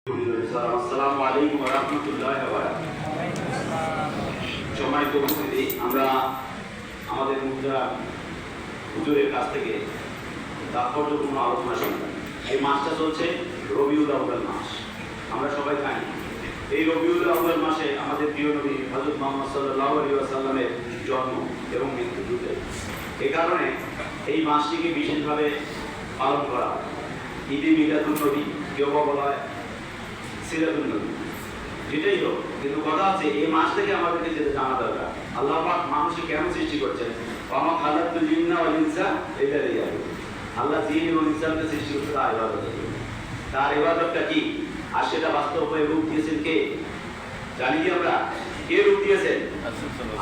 আসসালামু আলাইকুম ওয়া রাহমাতুল্লাহি ওয়া বারাকাতুহু। সম্মানিত উপস্থিতি, আমরা আমাদের হুজুরের কাছ থেকে তাৎপর্যপূর্ণ আলোচনা শুনলাম। এই মাসটা চলছে রবিউল আউয়াল মাস। আমরা সবাই জানি এই রবিউল আউয়াল মাসে আমাদের প্রিয় নবী হযরত মুহাম্মদ সাল্লাল্লাহু আলাইহি ওয়াসাল্লামের জন্ম এবং মৃত্যু দুটোই। এই কারণে এই মাসটিকে বিশেষভাবে পালন করা হয়। ঈদে মিলাদুন নবী, কেউ বলা হয় সিরাতুন নবী, যেটাই হোক, কিন্তু কথা আছে এই মাস থেকে আমাদেরকে যেটা জানা দরকার, আল্লাহ পাক মানুষকে কেন সৃষ্টি করছেন। ওয়া খালাকতুল জিন্না ওয়াল ইনসা ইল্লা লিয়াবুদুন। আল্লাহ জিন এবং ইনসানকে সৃষ্টি করতে তার ইবাদতের জন্য। তার ইবাদতটা কি, আর সেটা বাস্তব হয়ে রূপ দিয়েছেন কে? জানি কি আমরা? কে রূপ দিয়েছেন?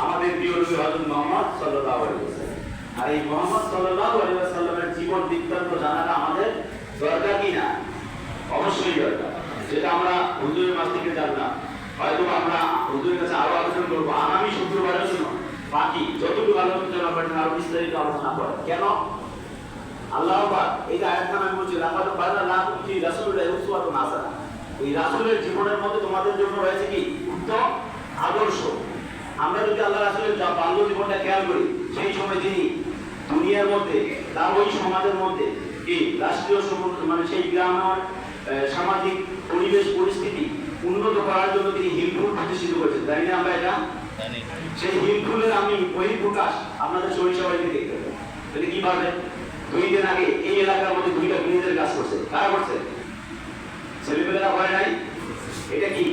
আমাদের প্রিয় নবী হযরত মুহাম্মদ সাল্লাল্লাহু আলাইহি ওয়াসাল্লাম। আর এই মুহাম্মদ সাল্লাল্লাহু আলাইহি ওয়াসাল্লামের জীবন বৃত্তান্ত জানাটা আমাদের দরকার কি না? অবশ্যই দরকার। যেটা আমরা হুজুরের মাস থেকে জানলাম, হয়তো আমরা হুজুরের কাছে আরো আলোচনা করবো আগামী শুক্রবারের জন্য। বাকি যতটুকু আলোচনা করেন আরো বিস্তারিত আলোচনা করেন। কেন? আল্লাহ পাক এই যে আয়াত নামে বলছে লাকাদ কানা লাকুম ফি রাসূলিল্লাহি উসওয়াতুন হাসানাহ। এই রাসূলের জীবনের মধ্যে তোমাদের জন্য রয়েছে কি? উত্তম আদর্শ। আমরা যদি আল্লাহ রাসূলের বাল্য জীবনটা খেয়াল করি, সেই সময় তিনি দুনিয়ার মধ্যে তার ওই সমাজের মধ্যে কি রাষ্ট্রীয় মানে সেই গ্রামের সামাজিক পরিবেশ পরিস্থিতি উন্নত করার জন্য তিনি হিমফুল প্রতিষ্ঠিত করেছেন। তাই না? আমরা এটা সেই হিমফুলের আমি বহিঃপ্রকাশ আপনাদের সরিষাবাড়িতে দেখতে পাবো। তাহলে কি পাবেন? 2 দিন আগে এই এলাকার মধ্যে 2টা বিনিদের কাজ করছে। কারা করছে? ছেলেমেয়েরা করে নাই। এটা কি?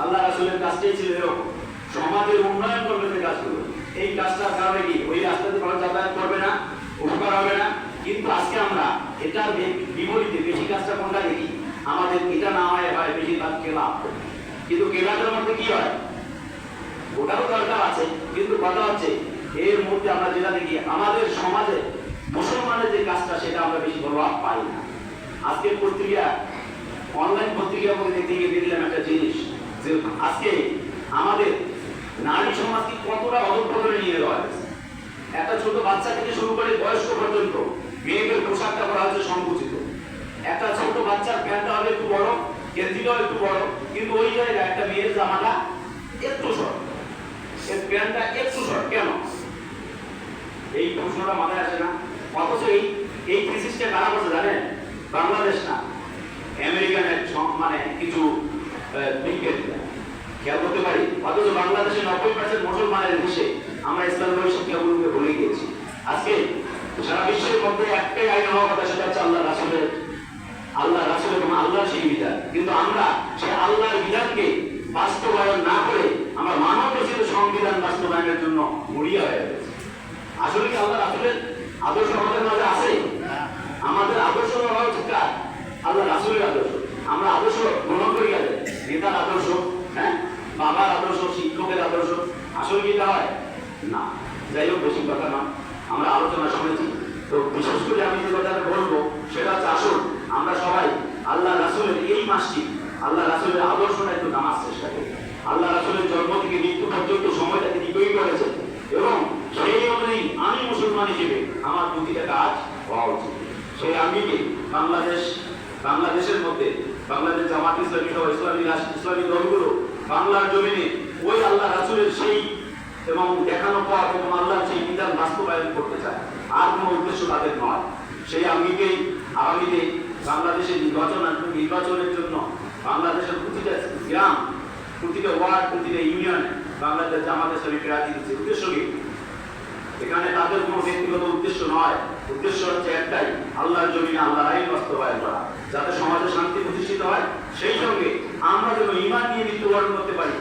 আল্লাহ রাসূলের কাজটাই ছিল এরকম, সমাজের উন্নয়ন করবে কাজ করবে। এই কাজটার কারণে কি ওই রাস্তাতে মানুষ যাতায়াত করবে না, উপকার হবে না। কিন্তু আজকে আমরা এটার বিপরীতে বেশি কাজটা কোনটা দেখি? আমাদের এটা না হয় বেশিরভাগ কেলা। কিন্তু কেলাটার মধ্যে কি হয়? ওটারও দরকার আছে, কিন্তু কথা হচ্ছে এর মধ্যে আমরা যেটা দেখি আমাদের সমাজে মুসলমানের যে কাজটা সেটা আমরা বেশি প্রভাব পাই না। আজকের পত্রিকা, অনলাইন পত্রিকার মধ্যে দেখতে গিয়ে দেখলাম একটা জিনিস, যে আজকে আমাদের নারী সমাজকে কতটা অধঃপতনে নিয়ে যাওয়া হয়েছে। একটা ছোট বাচ্চা থেকে শুরু করে বয়স্ক পর্যন্ত মেয়েদের পোশাকটা করা হচ্ছে সংকুচিত। একটা ছোট বাচ্চার প্যান্টটা হবে একটু বড়, গেঞ্জিটাও একটু বড়, কিন্তু ওই জায়গায় একটা মেয়ের জামাটা একটু শর্ট, এর প্যান্টটা একটু শর্ট। কেন? এই প্রশ্নটা মাথায় আসে না। অথচ এই থিসিসটা কারা করছে জানেন? বাংলাদেশ না, আমেরিকান মানে কিছু বিজ্ঞানীরা। খেয়াল করতে পারি। অথচ বাংলাদেশে 90% মুসলমানের দেশে আমরা ইসলামের শিক্ষাগুলোকে ভুলে গিয়েছি। আজকে সারা বিশ্বের মধ্যে একটাই আইন হওয়ার কথা, সেটা হচ্ছে আল্লাহ রাসূলের এবং আল্লাহর সেই বিধান। কিন্তু আমরা সেই আল্লাহর বিধানকে বাস্তবায়ন না করে আমরা মানব রচিত সংবিধান বাস্তবায়নের জন্য মরিয়া হয়ে গেছি। আসলে কি আল্লাহ রাসূলের আদর্শ আমাদের মাঝে আছে? আমাদের আদর্শ হওয়া উচিত কার? আল্লাহ রাসূলের আদর্শ। আমরা আদর্শ গ্রহণ করি গেলে নেতার আদর্শ, হ্যাঁ, বাবার আদর্শ, শিক্ষকের আদর্শ। আসলে কি এটা হয় না? যাই হোক, বেশি কথা না, আমরা আলোচনা শুনেছি। তো বিশেষ করে আমি যে কথাটা বলবো সেটা হচ্ছে, আসুন আমরা সবাই আল্লাহ রাসূলের এই মাসটি, আল্লাহ রাসূলের আদর্শটা একটু জানার চেষ্টা করি। আল্লাহ রাসূলের জন্ম থেকে মৃত্যু পর্যন্ত সময়টা তিনি তৈরি করেছেন, এবং সেই অনুযায়ী আমি মুসলমান হিসেবে আমার প্রতিটা কাজ হওয়া উচিত। সেই আমিকে বাংলাদেশের মধ্যে বাংলাদেশ জামাত ইসলামী সহ ইসলামী দলগুলো বাংলার জমিনে ওই আল্লাহ রাসূলের সেই এবং দেখানো পথ এবং আল্লাহর সেই বিধান বাস্তবায়ন করতে চায়। আর কোনো উদ্দেশ্য তাদের নয়। সেই আমিকেই আগামীতে বাংলাদেশের নির্বাচনের জন্য বাংলাদেশের প্রতিটা গ্রাম, প্রতিটা ওয়ার্ড, প্রতিটা ইউনিয়নে বাংলাদেশ জামাত ইসলামী প্রার্থী দিচ্ছে। উদ্দেশ্য কি? এখানে তাদের কোনো ব্যক্তিগত উদ্দেশ্য নয়। উদ্দেশ্য হচ্ছে একটাই, আল্লাহর জমিনে আল্লাহর আইন বাস্তবায়ন করা, যাতে সমাজে শান্তি প্রতিষ্ঠিত হয়, সেই সঙ্গে আমরা যেন ঈমান নিয়ে মৃত্যুবরণ করতে পারি।